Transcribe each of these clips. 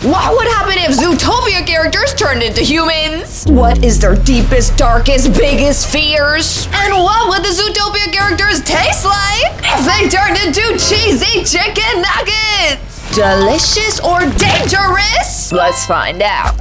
What would happen if Zootopia characters turned into humans? What is their deepest, darkest, biggest fears? And what would the Zootopia characters taste like if they turned into cheesy chicken nuggets? Delicious or dangerous? Let's find out.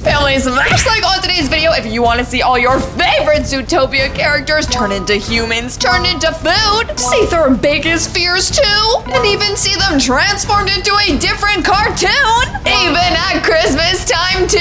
Family, smash like on today's video if you want to see all your favorite Zootopia characters turn into humans, turn into food, see their biggest fears too, and even see them transformed into a different cartoon, even at Christmas time too.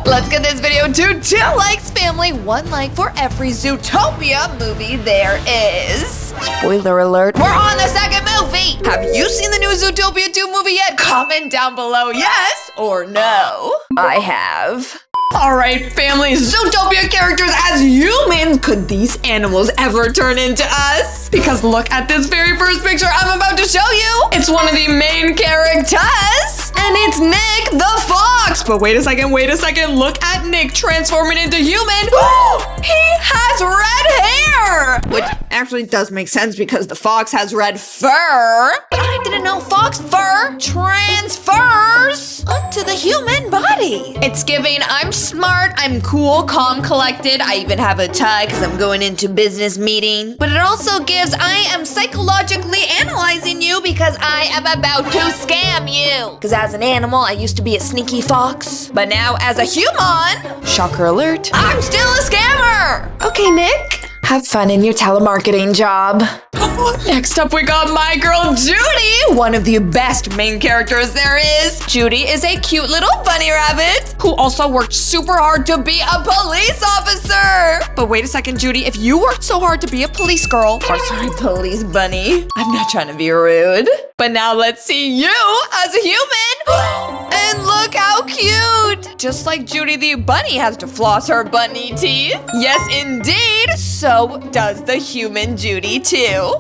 Let's get this video to 2 likes, family. 1 like for every Zootopia movie there is. Spoiler alert, we're on the second movie. Have you seen the new Zootopia 2 movie yet? Comment down below yes or no. I have. Alright, family, Zootopia characters as humans. Could these animals ever turn into us? Because look at this very first picture I'm about to show you. It's one of the main characters, and it's Nick the Fox. But wait a second, look at Nick transforming into human. He has red hair, which actually does make sense because the fox has red fur. But I didn't know fox fur transfers onto the human body. It's giving I'm smart, I'm cool, calm, collected. I even have a tie because I'm going into business meeting. But it also gives I am psychologically analyzing you because I am about to scam you. Because as an animal, I used to be a sneaky fox. But now as a human, shocker alert, I'm still a scammer. Okay, Nick, have fun in your telemarketing job. Next up, we got my girl, Judy, one of the best main characters there is. Judy is a cute little bunny rabbit who also worked super hard to be a police officer. But wait a second, Judy, if you worked so hard to be a police girl, or sorry, police bunny, I'm not trying to be rude, but now let's see you as a human. And look how cute. Just like Judy the bunny has to floss her bunny teeth. Yes, indeed, so does the human Judy too.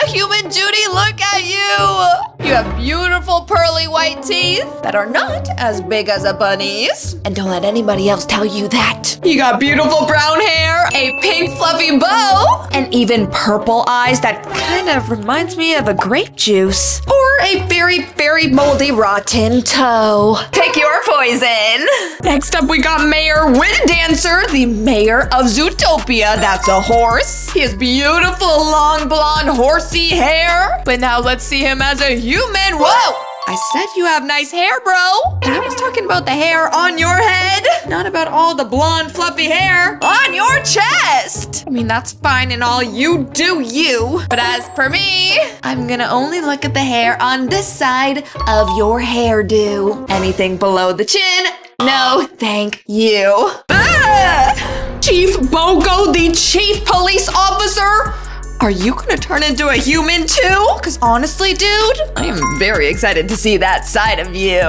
Human Judy, look at you! You have beautiful pearly white teeth that are not as big as a bunny's. And don't let anybody else tell you that. You got beautiful brown hair, a pink fluffy bow, and even purple eyes that kind of reminds me of a grape juice. Or a very, very moldy rotten toe. Pick your poison. Next up, we got Mayor Wind Dancer, the mayor of Zootopia. That's a horse. He has beautiful long blonde horsey hair. But now let's see him as a human. Whoa! I said you have nice hair, bro. I was talking about the hair on your head, not about all the blonde fluffy hair on your chest. I mean, that's fine and all, you do you. But as per me, I'm gonna only look at the hair on this side of your hairdo. Anything below the chin, no, thank you. Chief Bogo, the chief police officer. Are you gonna turn into a human too? Because honestly, dude, I am very excited to see that side of you.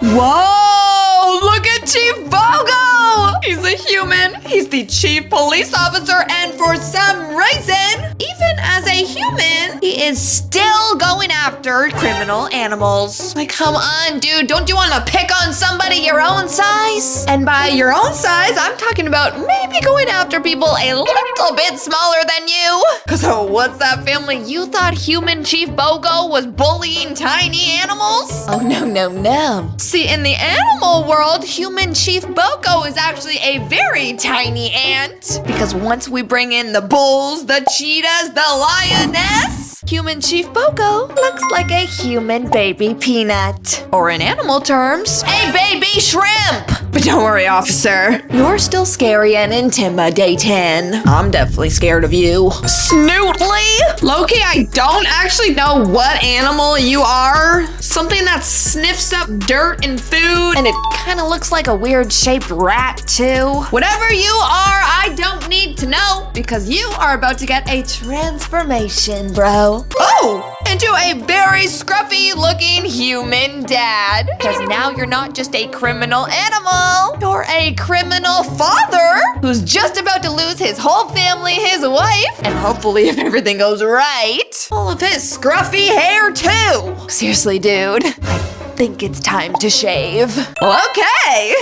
Whoa, look at Chief Bogo! He's a human, he's the chief police officer, and for some reason, even as a human, he is still going after criminal animals. Like, come on, dude, don't you want to pick on somebody your own size? And by your own size, I'm talking about maybe going after people a little bit smaller than you. Because, what's that, family? You thought human Chief Bogo was bullying tiny animals? Oh, no, no, no. See, in the animal world, human Chief Bogo is actually a very tiny ant. Because once we bring in the bulls, the cheetahs, the lioness, human Chief Bogo looks like a human baby peanut. Or in animal terms, a baby shrimp. But don't worry, officer. You're still scary and intimidating. I'm definitely scared of you. Snootly? Loki, I don't actually know what animal you are. Something that sniffs up dirt and food, and it kind of looks like a weird shaped rat too. Whatever you are, I don't need to know, because you are about to get a transformation, bro. Oh, into a very scruffy looking human dad. Because now you're not just a criminal animal, you're a criminal father who's just about to lose his whole family, his wife, and hopefully, if everything goes right, all of his scruffy hair too. Seriously, dude, I think it's time to shave. Okay.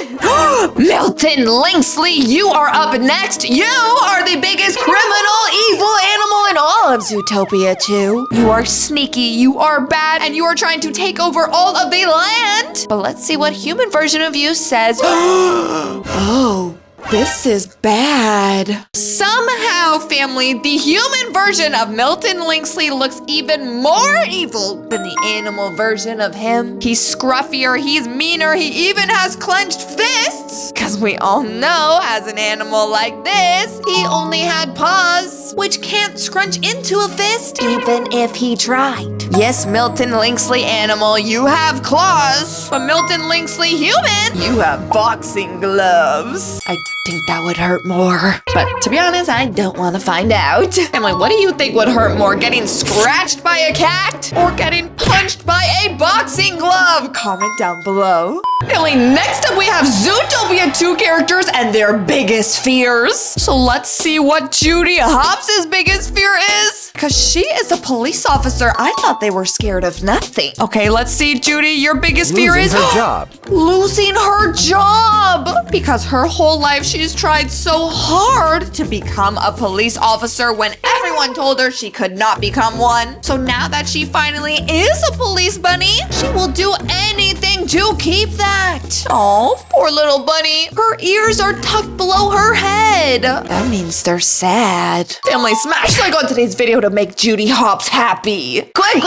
Milton Linksley, you are up next. You are the biggest criminal, evil animal in all of Zootopia 2. You are sneaky, you are bad, and you are trying to take over all of the land. But let's see what human version of you says. Oh. This is bad. Somehow, family, the human version of Milton Linksley looks even more evil than the animal version of him. He's scruffier, he's meaner, he even has clenched fists. Because we all know, as an animal like this, he only had paws, which can't scrunch into a fist, even if he tried. Yes, Milton Linksley animal, you have claws. But Milton Linksley human, you have boxing gloves. I think that would hurt more. But to be honest, I don't want to find out. Emily, what do you think would hurt more? Getting scratched by a cat or getting punched by a boxing glove? Comment down below. Emily, next up we have Zootopia 2 characters and their biggest fears. So let's see what Judy Hopps' biggest fear is. Because she is a police officer. I thought they were scared of nothing. Okay, let's see, Judy, your biggest fear is losing her job. Losing her job. Because her whole life she's tried so hard to become a police officer when everyone told her she could not become one. So now that she finally is a police bunny, she will do anything to keep that. Oh, poor little bunny. Her ears are tucked below her head. That means they're sad. Family, smash like on today's video to make Judy Hopps happy. Quick,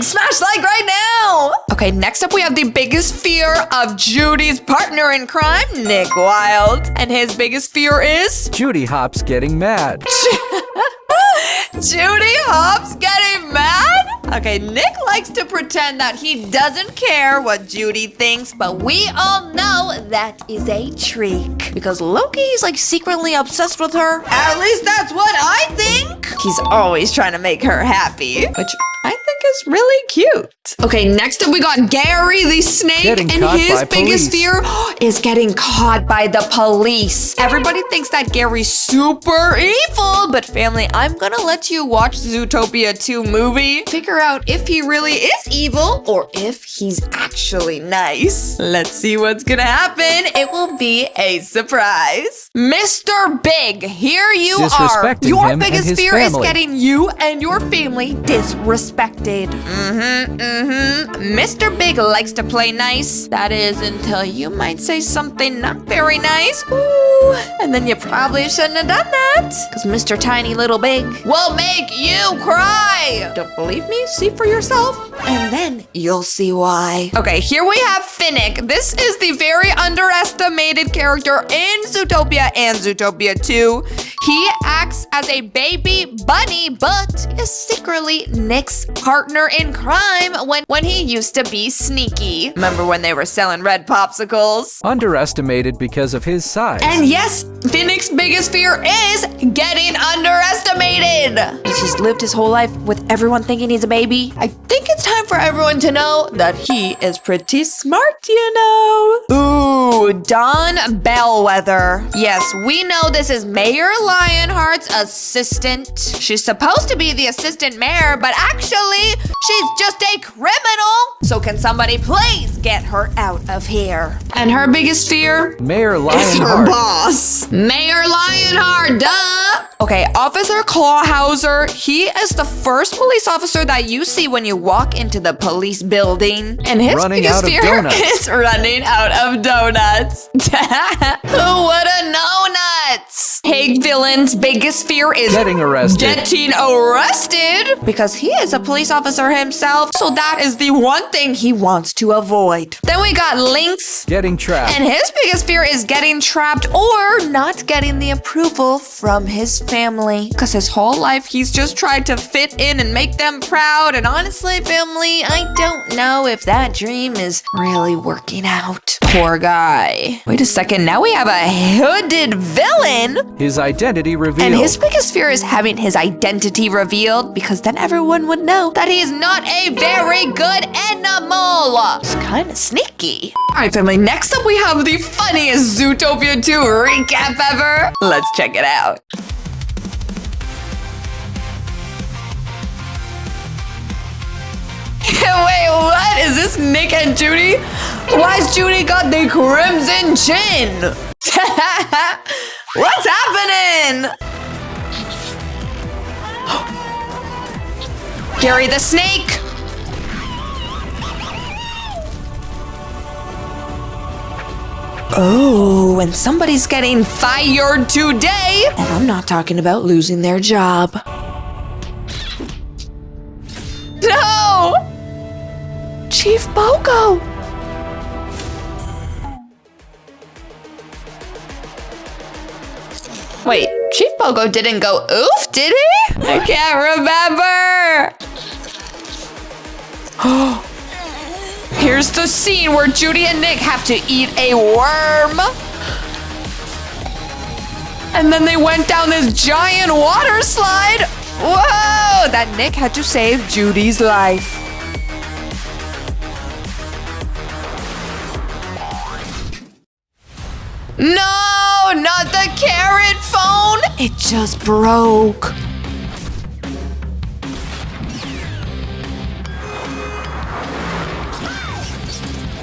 smash like right now. Okay, next up we have the biggest fear of Judy's partner in crime, Nick Wilde. And his biggest fear is Judy Hopps getting mad. Judy Hopps getting mad? Okay, Nick likes to pretend that he doesn't care what Judy thinks, but we all know that is a trick. Because Loki's like secretly obsessed with her. At least that's what I think. He's always trying to make her happy, which I think is really cute. Okay, next up we got Gary the snake, and his biggest fear is getting caught by the police. Everybody thinks that Gary's super evil, but family, I'm gonna let you watch Zootopia 2 movie. Figure out if he really is evil or if he's actually nice. Let's see what's gonna happen. It will be a surprise. Mr. Big, here you are. Your biggest fear is getting you and your family disrespected. Mr. Big likes to play nice. That is until you might say something not very nice. Ooh, and then you probably shouldn't have done that. Because Mr. Tiny Little Big will make you cry. Don't believe me? See for yourself. And then you'll see why. Okay, here we have Finnick. This is the very underestimated character in Zootopia and Zootopia 2. He acts as a baby bunny, but is secretly Nick's partner in crime when he used to be sneaky. Remember when they were selling red popsicles? Underestimated because of his size. And yes, Finnick's biggest fear is getting underestimated. He's just lived his whole life with everyone thinking he's a baby. I think it's time for everyone to know that he is pretty smart, you know. Ooh, Dawn Bellwether. Yes, we know this is Mayor Lionheart's assistant. She's supposed to be the assistant mayor, but actually, she's just a criminal. So can somebody please get her out of here? And her biggest fear? Mayor Is Lionheart. her boss. Mayor Lionheart, duh! Okay, Officer Clawhauser, he is the first police officer that you see when you walk into the police building. And his biggest fear is running out of donuts. Who would have known nuts? Hey, villain's biggest fear is getting arrested. Because he is a police officer himself, so that is the one thing he wants to avoid. Then we got Lynx. Getting trapped. And his biggest fear is getting trapped or not getting the approval from his family. Because his whole life, he's just tried to fit in and make them proud. And honestly, family, I don't know if that dream is really working out. Poor guy. Wait a second, now we have a hooded villain. His identity revealed. And his biggest fear is having his identity revealed, because then everyone would know that he's not a very good animal. It's kind of sneaky. All right, family, next up we have the funniest Zootopia 2 recap ever. Let's check it out. Wait, what? Is this Nick and Judy? Why's Judy got the crimson chin? What's happening? Gary the snake. Oh, and somebody's getting fired today. And I'm not talking about losing their job. No! Chief Bogo! Wait, Chief Bogo didn't go oof, did he? I can't remember! Here's the scene where Judy and Nick have to eat a worm. And then they went down this giant water slide. Whoa! That Nick had to save Judy's life. No, not the carrot phone. It just broke.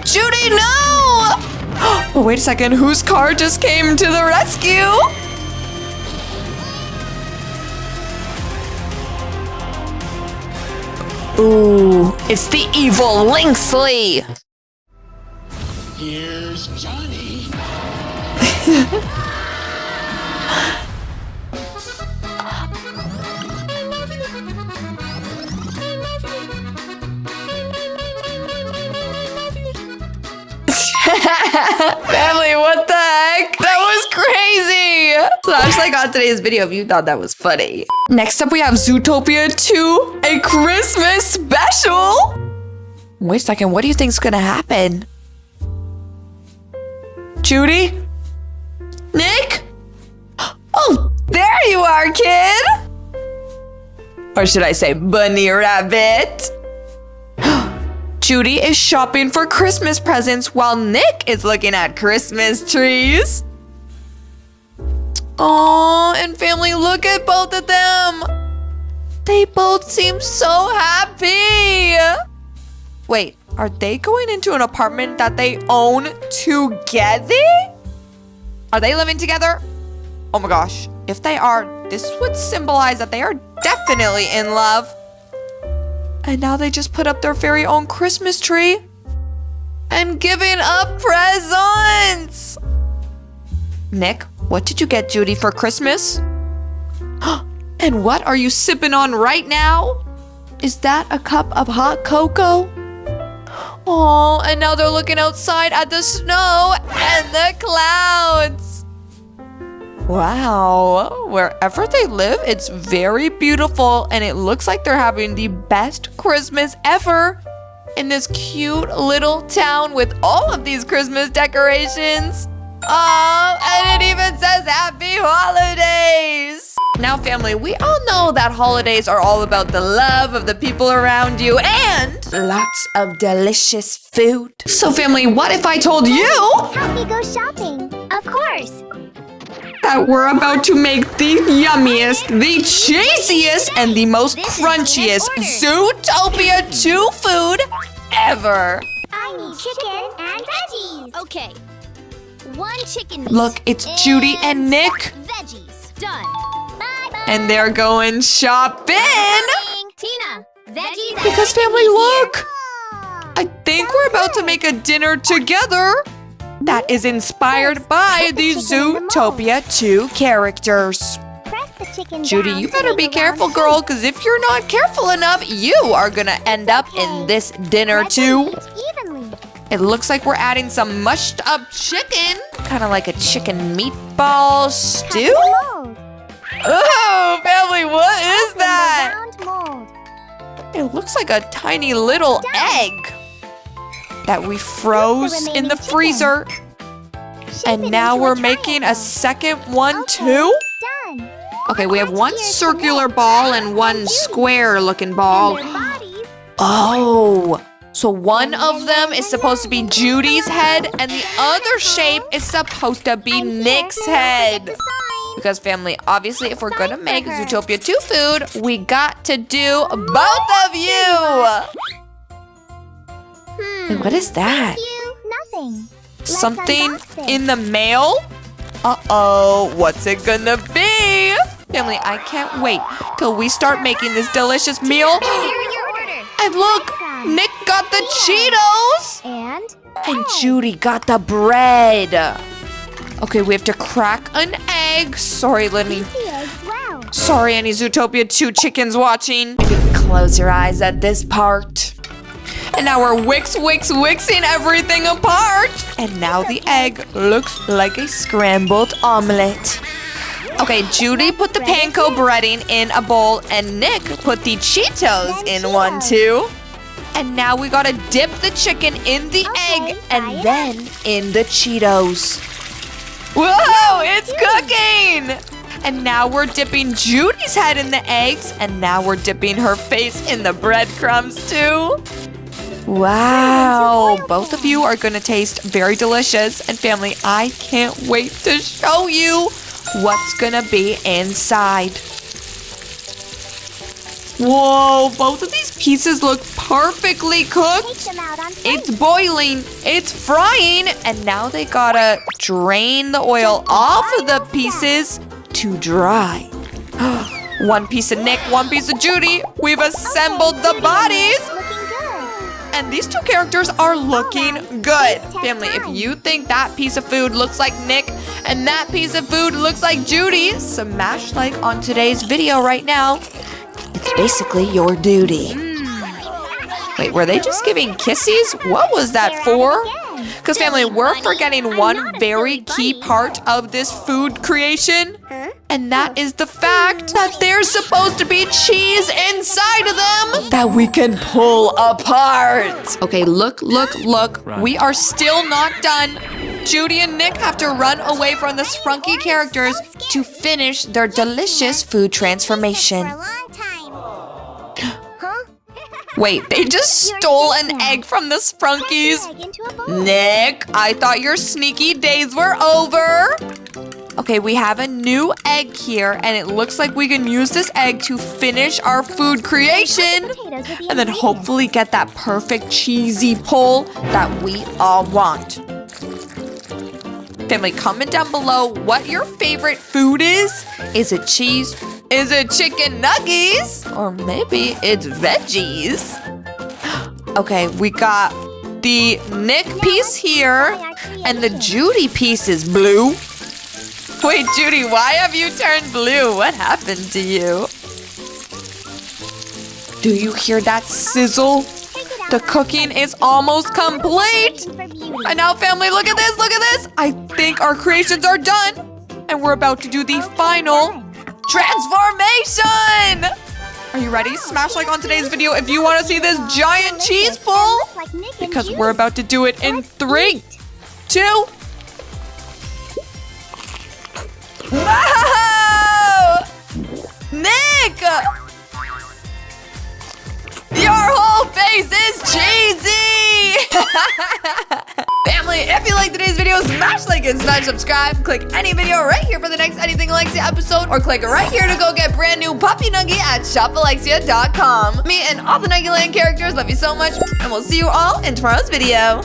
Judy, no! Oh, wait a second. Whose car just came to the rescue? Ooh, it's the evil Linksley. Here's Johnny. Family, what the heck? That was crazy! Slash like on today's video if you thought that was funny. Next up we have Zootopia 2, a Christmas special! Wait a second, what do you think's gonna happen? Judy? Nick? Oh, there you are, kid! Or should I say bunny rabbit? Judy is shopping for Christmas presents while Nick is looking at Christmas trees. Aww, and family, look at both of them. They both seem so happy. Wait, are they going into an apartment that they own together? Are they living together? Oh my gosh, if they are, this would symbolize that they are definitely in love. And now they just put up their very own Christmas tree and giving up presents. Nick, what did you get Judy for Christmas? And what are you sipping on right now? Is that a cup of hot cocoa? Oh, and now they're looking outside at the snow and the clouds. Wow, wherever they live, it's very beautiful and it looks like they're having the best Christmas ever in this cute little town with all of these Christmas decorations. Oh, and it even says Happy Holidays. Now, family, we all know that holidays are all about the love of the people around you and lots of delicious food. So, family, what if I told you Help me go shopping. Of course. that we're about to make the yummiest, the cheesiest, and the most crunchiest Zootopia 2 food ever. I need chicken and veggies. Okay. One chicken meat. Look, it's Judy and Nick, Veggies. Done. Bye-bye. and they're going shopping. Tina, veggies. and Because chicken family, meat look, I think we're about to make a dinner together that is inspired by the Zootopia 2 characters. Press the chicken Judy, down you to better make be a round careful, shape. girl, because if you're not careful enough, you are gonna end up in this dinner Spread the too. meat evenly. It looks like we're adding some mushed up chicken, kind of like a chicken meatball Cut stew. the mold. Oh, family, what is Open that? the round mold. It looks like a tiny little egg that we froze in the remaining chicken. freezer. Shape And it now into we're a making a triangle. second one Okay, too? Done. Okay, we have one Here's circular Nick ball and and one Judy. square looking And ball. their bodies. Oh, so one of them is supposed to be Judy's head and the other shape is supposed to be And here, Nick's don't forget head. the sign. Because family, obviously if we're gonna Sign make for her. Zootopia 2 food, we got to do both of you. Wait, what is that? Nothing. Let's Something unbox it. in the mail? Uh-oh, what's it gonna be? Family, I can't wait till we start making this delicious meal. Here your order. And look, Nick got the Cheetos! And Judy got the bread. Okay, we have to crack an egg. Sorry, Lenny. The eggs, wow. Sorry, any Zootopia 2 chickens watching. Maybe close your eyes at this part. And now we're wixing everything apart. And now the egg looks like a scrambled omelet. Okay, Judy put the panko breading in a bowl and Nick put the Cheetos in one too. And now we gotta dip the chicken in the egg and then in the Cheetos. Whoa, it's cooking! And now we're dipping Judy's head in the eggs and now we're dipping her face in the breadcrumbs too. Wow, both of you are gonna taste very delicious. And family, I can't wait to show you what's gonna be inside. Whoa, both of these pieces look perfectly cooked. Take them out on It's boiling, it's frying, and now they gotta drain the oil off of the pieces to dry. One piece of Nick, one piece of Judy. We've assembled the bodies. looking good. And these two characters are looking good. Family, if you think that piece of food looks like Nick and that piece of food looks like Judy, smash like on today's video right now. It's basically your duty. Wait, were they just giving kisses? What was that for? Because family, we're forgetting one very key part of this food creation. And that is the fact that there's supposed to be cheese inside of them that we can pull apart. Okay, look. We are still not done. Judy and Nick have to run away from the sprunky characters to finish their delicious food transformation. For a long time. Wait, they just stole an egg from the sprunkies. Egg into a bowl. Nick, I thought your sneaky days were over. Okay, we have a new egg here, and it looks like we can use this egg to finish our food creation. Potatoes with the And then ingredients. hopefully get that perfect cheesy pull that we all want. Family, comment down below what your favorite food is. Is it cheese? Is it chicken nuggies? Or maybe it's veggies. Okay, we got the Nick piece here, and the Judy piece is blue. Wait, Judy, why have you turned blue? What happened to you? Do you hear that sizzle? The cooking is almost complete. For beauty. And now, family, look at this. I think our creations are done. And we're about to do the final transformation. Are you ready? Smash like on today's video if you want to see this giant cheese pull. Like Nick and Because Judy. we're about to do it in 3, 2. Wow! Nick! Your whole face is cheesy! Family, if you liked today's video, smash like and smash subscribe. Click any video right here for the next Anything Alexia episode, or click right here to go get brand new puppy nuggy at shopalexia.com. Me and all the Nuggy Land characters love you so much, and we'll see you all in tomorrow's video.